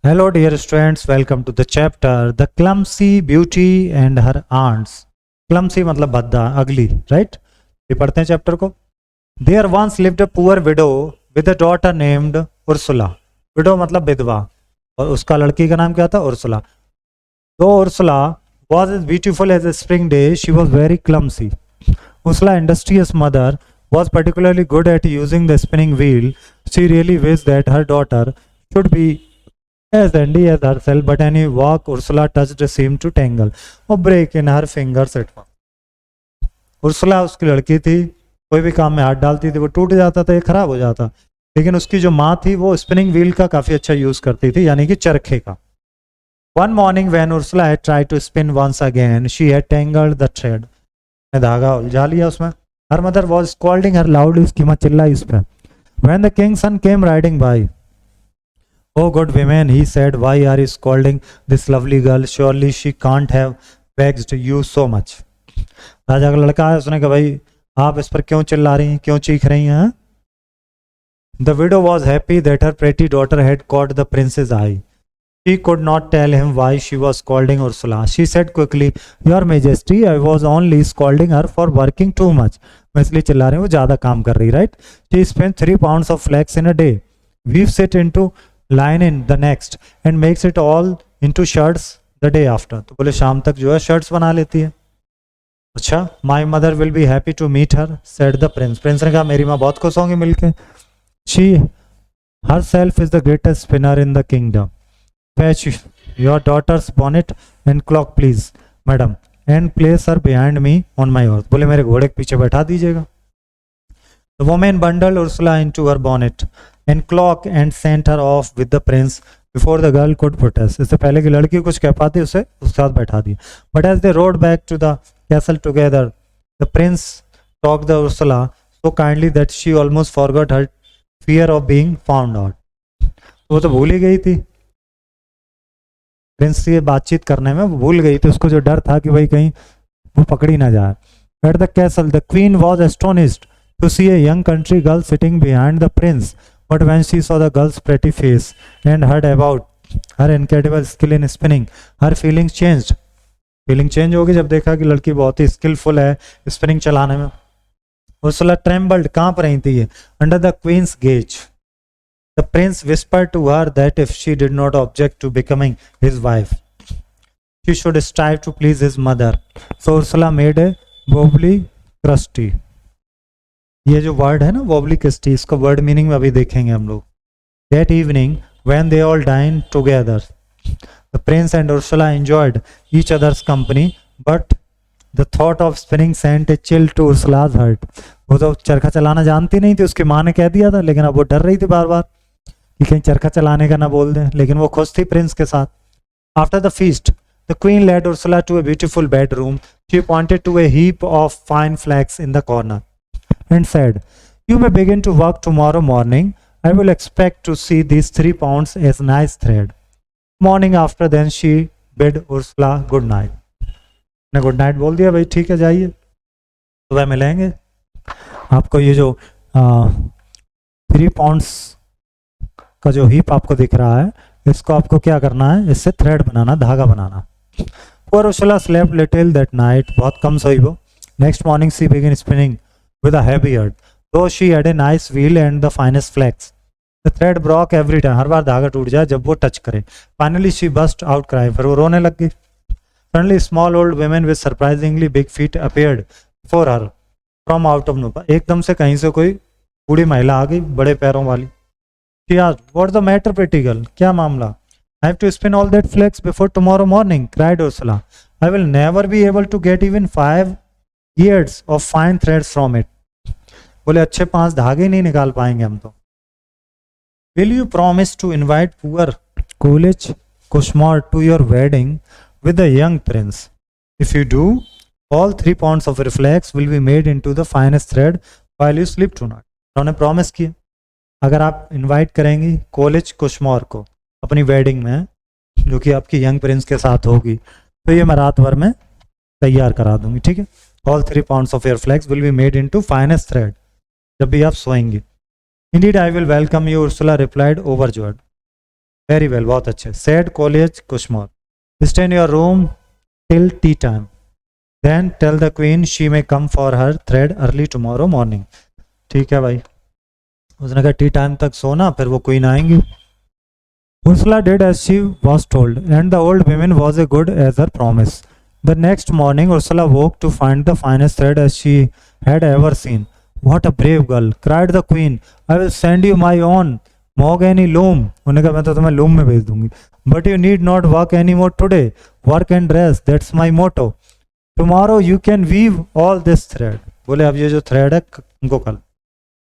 Hello, dear students. Welcome to the chapter The Clumsy Beauty and Her Aunts. Clumsy मतलब भद्दा, ugly, right? ये पढ़ते हैं chapter को. There once lived a poor widow with a daughter named Ursula. Widow मतलब विधवा, और उसका लड़की का नाम क्या था? Ursula. Though Ursula was as beautiful as a spring day, she was very clumsy. Ursula's industrious mother was particularly good at using the spinning wheel. She really wished that her daughter should be as handy as herself, but any walk Ursula touched seemed to tangle or break in her fingers at once. Ursula उसकी लड़की थी, कोई भी काम में हाथ डालती थी वो टूट जाता था, ये खराब हो जाता. लेकिन उसकी जो माँ थी वो स्पिनिंग व्हील का काफी अच्छा यूज करती थी, यानी कि चरखे का. One morning when Ursula had tried to spin once again, she had tangled the thread. धागा उलझा लिया उसमें. Her mother was scolding her loudly, उसकी माँ चिल्लाई उस पर. When the king's son came riding by, "Oh, good women," he said, "why are you scolding this lovely girl? Surely she can't have vexed you so much." राजा का लड़का है, उसने कहा भाई आप इस पर क्यों चिल्ला रही हैं, क्यों चीख रही हैं? The widow was happy that her pretty daughter had caught the prince's eye. She could not tell him why she was scolding Ursula. She said quickly, "Your Majesty, I was only scolding her for working too much." मैं इसलिए चिल्ला रही हूँ, वो ज्यादा काम कर रही, right? She spent 3 pounds of flax in a day, weaves it into line in the next and makes it all into shirts the day after. तो बोले शाम तक जो है शर्ट्स बना लेती है. अच्छा, my mother will be happy to meet her, said the prince. Prince ने कहा मेरी माँ बहुत खुश होंगी मिलके. She herself is the greatest spinner in the kingdom. Fetch your daughter's bonnet and cloak please, madam, and place her behind me on my horse. बोले मेरे घोड़े के पीछे बैठा दीजिएगा. The woman bundled Ursula into her bonnet and cloak and sent her off with the prince before the girl could protest. इससे पहले कि लड़की कुछ कह पाती उसे उसके साथ बैठा दिया. But as they rode back to the castle together, the prince talked the Ursula so kindly that she almost forgot her fear of being found out. वो तो भूल ही गई थी, प्रिंस से बातचीत करने में वो भूल गई थी, उसको जो डर था कि भाई कहीं वो पकड़ी ना जाए. At the castle, the queen was astonished to see a young country girl sitting behind the prince. But when she saw the girl's pretty face and heard about her incredible skill in spinning, her feelings changed. Feeling change होगी जब देखा कि लड़की बहुत ही skilful है spinning चलाने में. Ursula trembled, कांप रही थी ये. Under the queen's gaze, the prince whispered to her that if she did not object to becoming his wife, she should strive to please his mother. So Ursula made a wobbly crusty. ये जो word है ना wobbly crusty, इसका word meaning में अभी देखेंगे हम लोग. That evening when they all dined together, the prince and Ursula enjoyed each other's company, but the thought of spinning sent a chill to Ursula's heart. वो तो चरखा चलाना जानती नहीं थी, उसकी माँ ने कह दिया था, लेकिन अब वो डर रही थी बार बार कि कहीं चरखा चलाने का ना बोल दें, लेकिन वो खुश थी प्रिंस के साथ. After the feast, the queen led Ursula to a beautiful bedroom. She pointed to a heap of fine flax in the corner and said, "You may begin to work tomorrow morning. I will expect to see these 3 pounds as nice thread." Morning after then she bid Ursula good night. ने good night बोल दिया, भाई ठीक है जाइए, सुबह मिलेंगे. आपको ये जो 3 पाउंड्स का जो हीप आपको दिख रहा है, इसको आपको क्या करना है, इससे थ्रेड बनाना, धागा बनाना. Poor Ursula slept little that night. बहुत कम सोई वो. Next morning she began spinning with a heavy heart, though she had a nice wheel and the finest flax. The thread broke every time. हर बार धागा टूट जाए जब वो touch करे. Finally she burst out crying. फिर वो रोने लग गई. Suddenly small old women with surprisingly big feet appeared before her from out of nowhere. एकदम से कहीं से कोई बूढ़ी महिला आ गई बड़े पैरों वाली. She asked, "What's the matter, pretty girl? क्या मामला?" "I have to spin all that flax before tomorrow morning," cried Ursula. "I will never be able to get even 5 yards of fine threads from it." बोले अच्छे 5 धागे नहीं निकाल पाएंगे हम तो. "Will you promise to invite poor Coolidge Cushmore to your wedding with the young prince? If you do, all 3 pounds of flax will be made into the finest thread while you sleep tonight." उन्होंने promise किया, अगर आप invite करेंगी college कुशमोर को अपनी wedding में, जो कि आपकी यंग प्रिंस के साथ होगी, तो ये मैं रात भर में तैयार करा दूंगी, ठीक है. All 3 pounds of your flax will be made into finest thread. जब भी आप सोएंगी. "Indeed, I will welcome you," Ursula replied, overjoyed. Very well, बहुत अच्छे. Said Colliage Cushmore, stay in your room till tea time, then tell the queen she may come for her thread early tomorrow morning. ठीक है भाई. उसने कहा T time तक सोना, फिर वो क्वीन आएंगी. Ursula did as she was told, and the old woman was as good as her promise. The next morning, Ursula woke to find the finest thread as she had ever seen. What a brave girl! Cried the queen. I will send you my own mahogany loom. उन्होंने कहा मैं तो तुम्हें loom में भेज दूंगी. But you need not work anymore today. Work and rest. That's my motto. Tomorrow you can weave all this thread. बोले अब ये जो thread है उनको कल.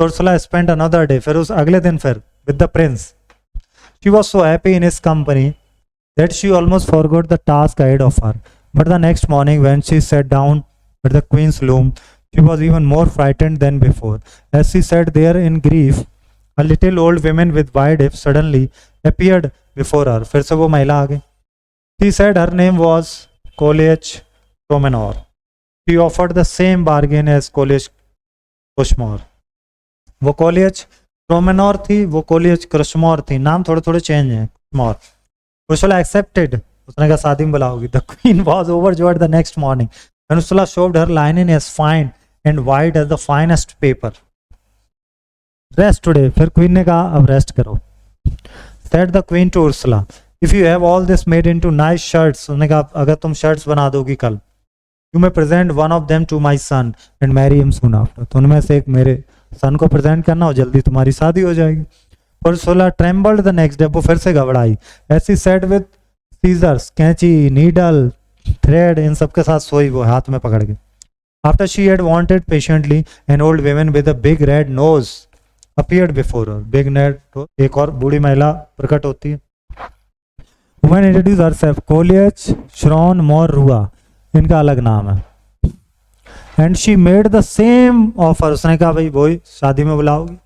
Ursula spent another day. फिर उस अगले दिन फिर with the prince. She was so happy in his company that she almost forgot the task ahead of her. But the next morning, when she sat down at the queen's loom, she was even more frightened than before. As she sat there in grief, a little old woman with wide hips suddenly appeared before her. फिर से वो महिला आ गई. She said her name was Coleridge Promenor. She offered the same bargain as Coleridge Cushmore. वो Coleridge प्रोमेनोर थी, वो कोलियज क्रशमोर थी. नाम थोड़े थोड़े चेंज हैं. मोर. Ursula accepted. उसने कहा शादी में बुलाओगी. The queen was overjoyed the next morning when Ursula showed her lining as fine and white as the finest paper. Rest today. फिर क्वीन ने कहा अब रेस्ट करो. Said the queen to Ursula, if you have all this made into nice shirts. उसने कहा अगर तुम shirts बना दोगी कल, you may present one of them to my son and marry him soon after. तो उनमें से एक मेरे सन को प्रेजेंट करना और जल्दी तुम्हारी शादी हो जाएगी. और सोला ट्रेम्बल्ड द नेक्स्ट डे. वो फिर से घबराई. ऐसी सेट विद सीजर्स, कैंची, नीडल, थ्रेड, इन सब के साथ सोई वो हाथ में पकड़ के. After she had waited patiently, an old woman with a big red nose appeared before her. Big नेड, एक और बूढ़ी महिला प्रकट होती है. Woman introduce herself, Colliage Shron more Rua, इनका अलग नाम है. And she made the same offer. उसने कहा भाई वही शादी में बुलाओगी.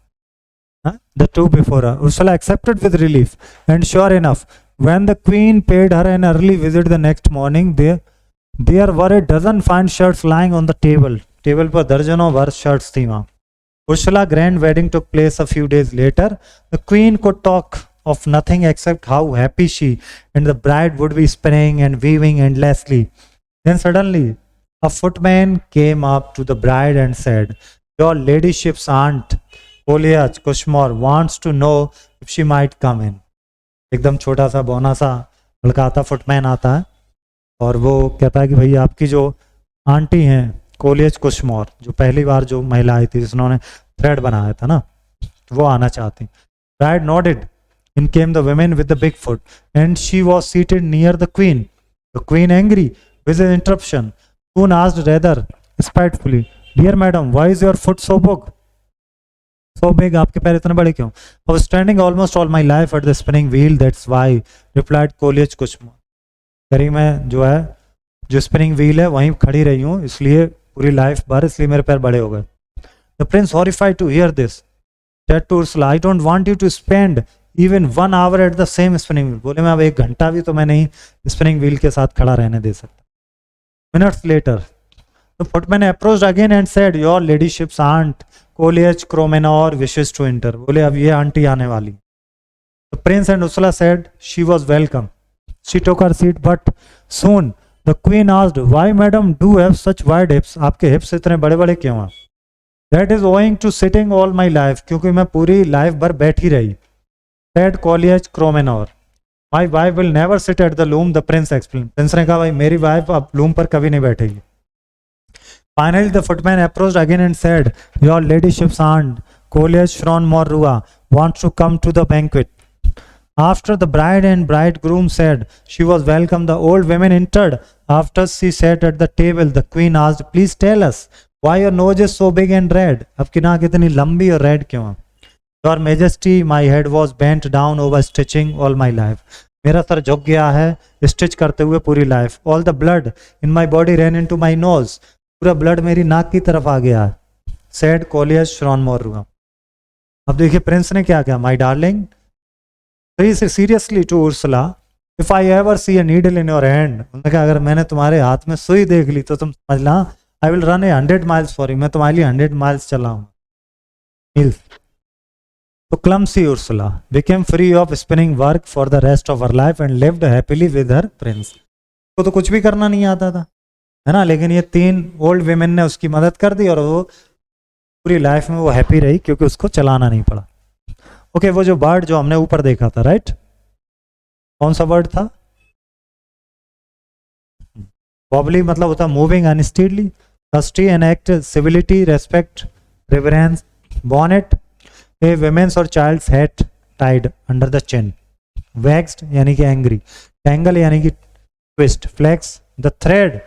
The two before her. Ursula accepted with relief. And sure enough, when the queen paid her an early visit the next morning, there were a dozen fine shirts lying on the table. Table पर दर्जनों भर shirts थी वहां. Ursula grand wedding took place a few days later. The queen could talk of nothing except how happy she and the bride would be spinning and weaving endlessly. Then suddenly a footman came up to the bride and said, your ladyship's aunt Coleridge Cushmore wants to know if she might come in. एकदम छोटा सा बौना सा लड़का आता, footman आता है और वो कहता है कि भाई आपकी जो आंटी हैं कोलियज कुशमोर, जो पहली बार जो महिला आई थी जिन्होंने थ्रेड बनाया था ना, वो आना चाहती. Bride nodded. In came the women with the big foot, and she was seated near the queen. The queen, angry with the interruption, soon asked rather spitefully, dear madam, why is your foot so big? So big, आपके पैर इतने बड़े क्यों? I was standing almost all my life at the spinning wheel, that's why, replied Coleridge Cushmore. करी मैं जो है जो स्पिनिंग व्हील है वहीं खड़ी रही हूँ, इसलिए पूरी लाइफ भर, इसलिए मेरे पैर बड़े हो गए. The prince horrified to hear this said to Ursula, I don't want you to spend even 1 hour at the same spinning wheel. बोले मैं अब 1 घंटा भी तो मैं नहीं स्पिनिंग व्हील के साथ खड़ा रहने दे सकता. Minutes later, the footman approached again and said, your ladyship's aunt Coleridge Promenor wishes to enter. बोले अब ये आंटी आने वाली. The prince and Ursula said she was welcome. She took her seat, but soon the queen asked, why madam do have such wide hips? आपके hips इतने बड़े बड़े क्यों हैं? That is owing to sitting all my life. क्योंकि मैं पूरी life भर बैठी रही. Said Coleridge Promenor. My wife will never sit at the loom, the prince explained. Prince ने कहा भाई मेरी वाइफ अब लूम पर कभी नहीं बैठेगी. Finally the footman approached again and said, your ladyship's aunt Coleridge Promenor Rua wants to come to the banquet. After the bride and bridegroom said she was welcome, the old woman entered. After she sat at the table, the queen asked, please tell us why your nose is so big and red. आपकी नाक इतनी लंबी और red क्यों है? Your Majesty, my head was bent down over stitching all my life. मेरा sir झुक गया है स्टिच करते हुए पूरी life. All the blood in my body ran into my nose. पूरा ब्लड मेरी नाक की तरफ आ गया है. Said Coleridge Promenor. अब देखिए प्रिंस ने क्या किया. My darling, very seriously to Ursula, if I ever see a needle in your hand, उन्होंने कहा अगर मैंने तुम्हारे हाथ में सुई देख ली तो तुम समझ ला I will run 100 miles for you. मैं तुम्हारे लिए 100 miles चलाऊँ. तो clumsy Ursula became free of spinning work for the rest of her life and lived happily with her Prince. को तो कुछ भी करना नहीं आता था, है ना, लेकिन ये 3 ओल्ड विमेन ने उसकी मदद कर दी और वो पूरी लाइफ में वो हैप्पी रही क्योंकि उसको चलाना नहीं पड़ा। ओके, वो जो बर्ड जो हमने ऊपर देखा था, राइट, कौन सा बर्ड था? वॉबली मतलब होता moving unsteadily, trusty and act civility respect reverence, bonnet a women's और child's head tied under the chin, waxed यानी कि एंग्री, टैंगल यानी कि twist, flax the thread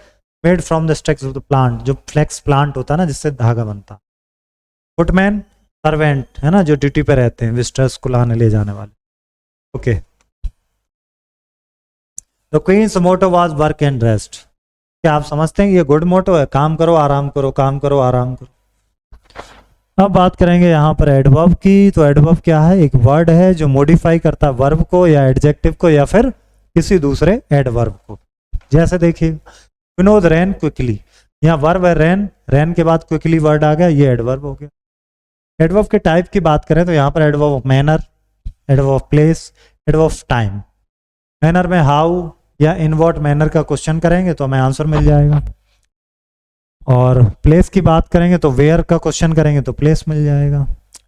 made from the stalks of the plant, जो flax plant होता है ना जिससे धागा बनता, फुटमैन सर्वेंट है ना जो ड्यूटी पे रहते हैं विजिटर्स को लाने ले जाने वाले। Okay, the queen's motto was work and rest. क्या आप समझते हैं कि ये गुड मोटो है, काम करो आराम करो, काम करो आराम करो। अब बात करेंगे यहाँ पर एडवर्ब की। तो एडवर्ब क्या है? एक वर्ड है जो मॉडिफाई करता है वर्ब को या एडजेक्टिव को या फिर किसी दूसरे एडवर्ब को। जैसे देखिए, विनोद रैन क्विकली, यहाँ वर्ब है रैन, रैन के बाद क्विकली वर्ड आ गया, ये एडवर्ब हो गया। एडवर्ब के टाइप की बात करें तो यहाँ पर adverb of manner, adverb of place, adverb of time. Manner में हाउ या इन व्हाट मैनर का क्वेश्चन करेंगे तो हमें आंसर मिल जाएगा, और प्लेस की बात करेंगे तो वेयर का क्वेश्चन करेंगे तो प्लेस मिल जाएगा।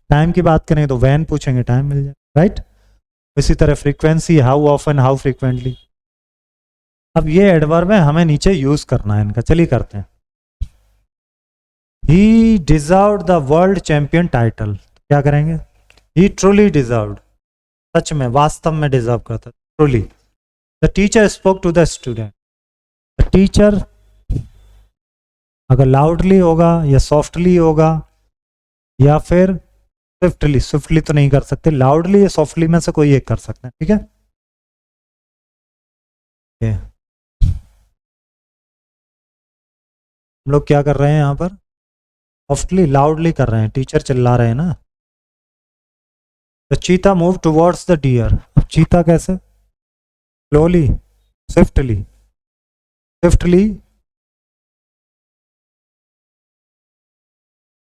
टाइम की बात करेंगे तो वैन पूछेंगे टाइम मिल जाएगा, राइट। इसी तरह frequency, how often, how frequently. अब ये एडवर्ब है, हमें नीचे यूज करना है इनका, चलिए करते हैं। He deserved the world champion title, क्या करेंगे? ही ट्रूली डिजर्व्ड, सच में वास्तव में डिजर्व करता, truly. The teacher spoke to the student, the teacher अगर लाउडली होगा या सॉफ्टली होगा या फिर स्विफ्टली, स्विफ्टली तो नहीं कर सकते, लाउडली या सॉफ्टली में से कोई एक कर सकते हैं, ठीक है। हम लोग क्या कर रहे हैं यहाँ पर? सॉफ्टली लाउडली कर रहे हैं, टीचर चिल्ला रहे हैं ना। द चीता मूव टुवर्ड्स द डियर, अब चीता कैसे? Slowly, swiftly, swiftly.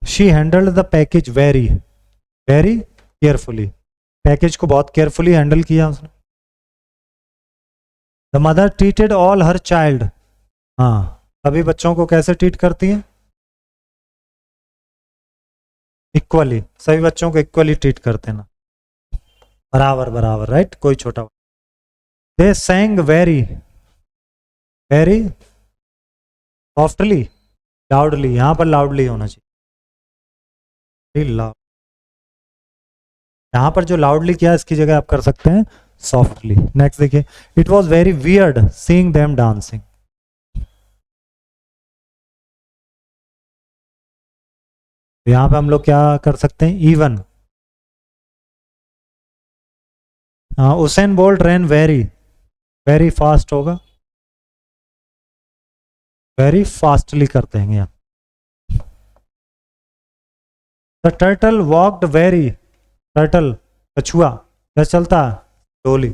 She handled the package very very carefully, package को बहुत केयरफुली हैंडल किया उसने। The mother treated all her child, हाँ, सभी बच्चों को कैसे ट्रीट करती है? इक्वली, सभी बच्चों को इक्वली ट्रीट करते हैं ना, बराबर बराबर, राइट, कोई छोटा। दे Seng very very softly, loudly, यहां पर लाउडली होना चाहिए, यहां पर जो लाउडली किया इसकी जगह आप कर सकते हैं सॉफ्टली। नेक्स्ट देखिए, it was very weird seeing them dancing, यहां पे हम लोग क्या कर सकते हैं? इवन। हाँ, Usain Bolt ran very very fast होगा, वेरी फास्टली करते हैं यहाँ। The turtle walked very, turtle कछुआ कैसे चलता है? Slowly,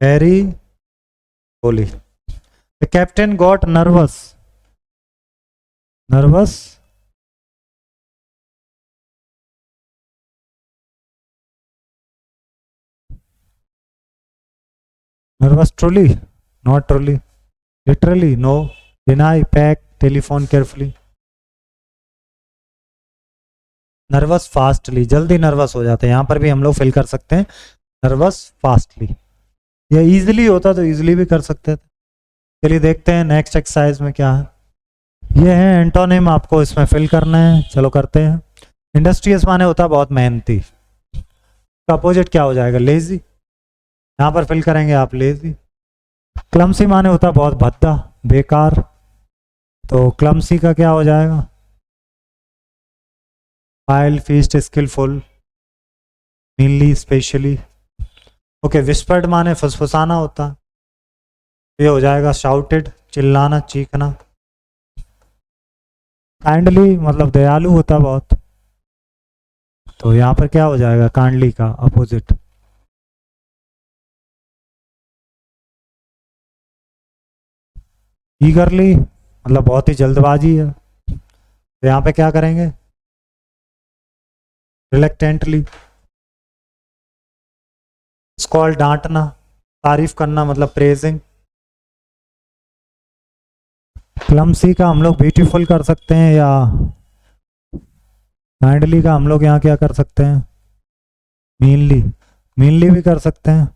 very slowly. The captain got nervous, nervous nervous truly, not truly, literally, no, deny, pack, telephone carefully. Nervous fastly, जल्दी nervous हो जाते हैं, यहां पर भी हम लोग फिल कर सकते हैं नर्वस फास्टली, या इजीली होता तो इजीली भी कर सकते थे। चलिए देखते हैं नेक्स्ट एक्सरसाइज में क्या है। ये है एंटोनिम, आपको इसमें फिल करना है, चलो करते हैं। इंडस्ट्रियस माने होता है बहुत मेहनती, का अपोजिट क्या हो जाएगा? लेजी, यहाँ पर फिल करेंगे आप लेजी। क्लमसी माने होता है बहुत भद्दा, बेकार, तो क्लमसी का क्या हो जाएगा? File, feast, skilful, meanly, specially. Okay, whispered माने फुसफुसाना होता है, ये हो जाएगा शाउटेड, चिल्लाना, चीखना। काइंडली मतलब दयालु होता बहुत, तो यहाँ पर क्या हो जाएगा? काइंडली का अपोजिट। ईगरली मतलब बहुत ही जल्दबाजी है, तो यहाँ पे क्या करेंगे? रिलेक्टेंटली। कॉल्ड डांटना, तारीफ करना मतलब प्रेजिंग। क्लमसी का हम लोग ब्यूटीफुल कर सकते हैं, या काइंडली का हम लोग यहाँ क्या कर सकते हैं, मीनली, मीनली भी कर सकते हैं।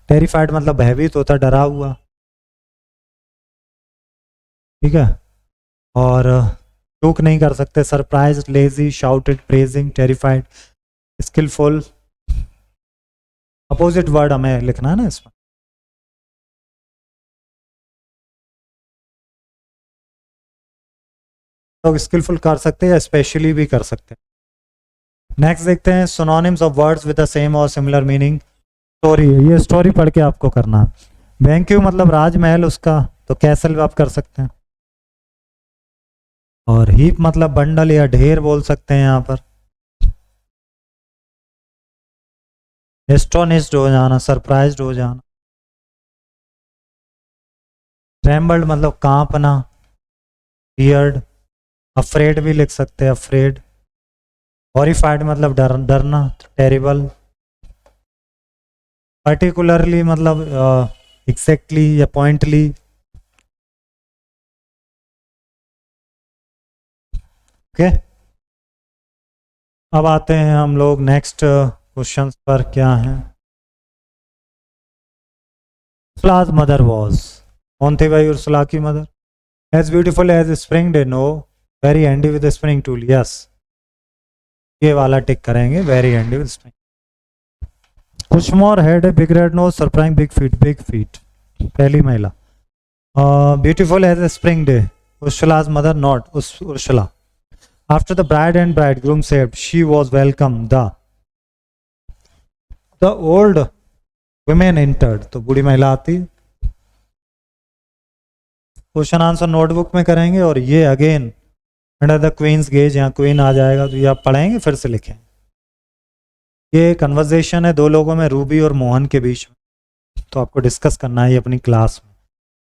टेरिफाइड मतलब भयभीत होता, डरा हुआ, ठीक है। और टूक नहीं कर सकते, surprise, lazy, shouted, praising, terrified, skilful. Opposite word हमें लिखना है ना इसमें। तो स्किलफुल कर सकते हैं या स्पेशली भी कर सकते हैं। नेक्स्ट देखते हैं synonyms of words with the same और सिमिलर मीनिंग। स्टोरी, ये स्टोरी पढ़ के आपको करना है। वेंक्यू मतलब राजमहल उसका, तो कैसल आप कर सकते हैं। और हीप मतलब बंडल या ढेर बोल सकते हैं यहाँ पर। एस्टोनिश्ड हो जाना, सरप्राइज्ड हो जाना। ट्रेम्बल्ड मतलब कांपना, फियर्ड। अफ्रेड भी लिख सकते हैं, अफ्रेड। हॉरिफाइड मतलब डरना, टेरिबल। पर्टिकुलरली मतलब एग्जैक्टली या पॉइंटली। ओके, अब आते हैं हम लोग नेक्स्ट क्वेश्चंस पर। क्या है, उर्सुला's मदर वॉज, कौन थी भाई उर्सुला की mother? As beautiful as spring day, no. Very handy with spring tool, yes, ये वाला टिक करेंगे, वेरी हैंडी विद स्प्रिंग। कुछ more head, big red nose, surprising big feet, big feet, पहली महिला। ब्यूटीफुल एज स्प्रिंग डे, उर्सुला's mother, not Ursula. After the bride and bridegroom said she was welcome, the old women entered, तो बूढ़ी महिला आती। Question answer notebook में करेंगे, और ये again under the queen's gaze, यहाँ क्वीन आ जाएगा, तो ये आप पढ़ेंगे फिर से लिखें। ये कन्वर्सेशन है दो लोगों में, रूबी और मोहन के बीच में, तो आपको डिस्कस करना है ये अपनी क्लास में,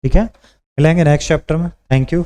ठीक है। मिलेंगे नेक्स्ट चैप्टर में, थैंक यू।